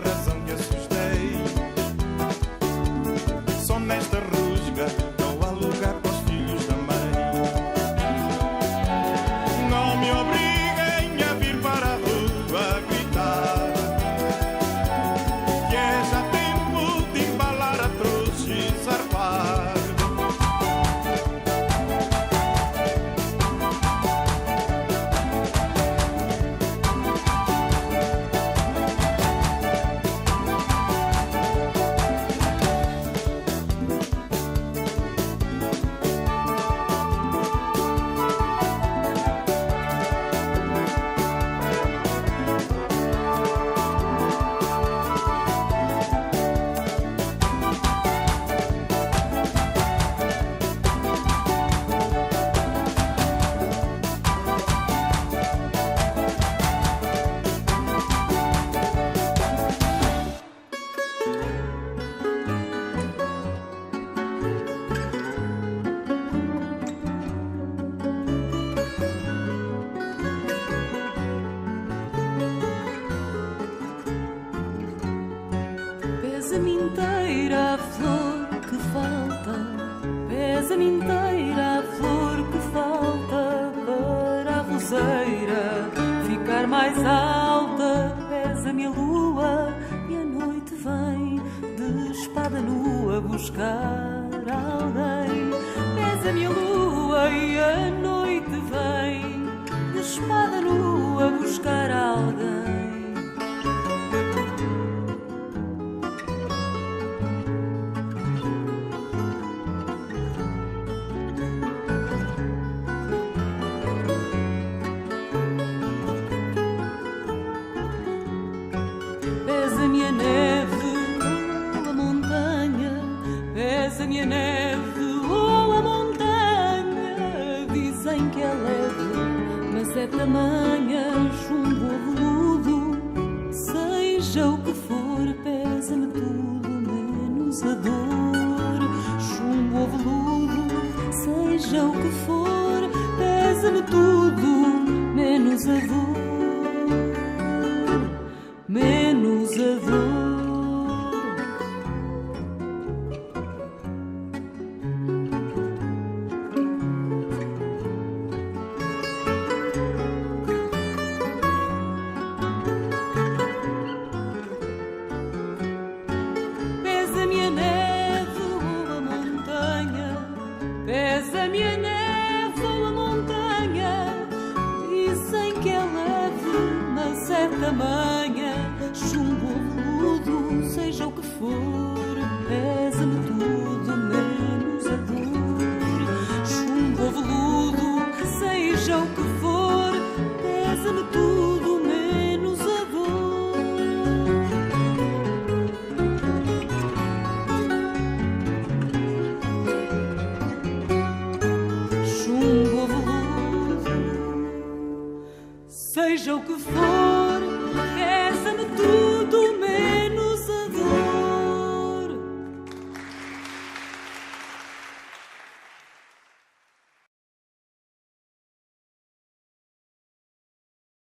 Pesa-me inteira a flor que falta, pesa-me inteira a flor que falta para a roseira ficar mais alta. Pesa-me a lua e a noite vem de espada nua buscar alguém. Pesa-me a lua e a noite vem de espada nua buscar alguém. Pesa-me a neve ou a montanha, pesa-me a neve ou a montanha. Dizem que é leve, mas é tamanha. Chumbo ou veludo, seja o que for, pesa-me tudo menos a dor. Chumbo ou veludo, seja o que for, pesa-me tudo menos a dor. Menos a dor. Pesa-me a neve ou a montanha, pesa-me a neve ou a montanha. Dizem que é leve, mas é tamanha. Chumbo ou veludo, seja o que for, pesa-me tudo menos a dor. Chumbo ou veludo, seja o que for, pesa-me tudo menos a dor. Chumbo ou veludo, seja o que for.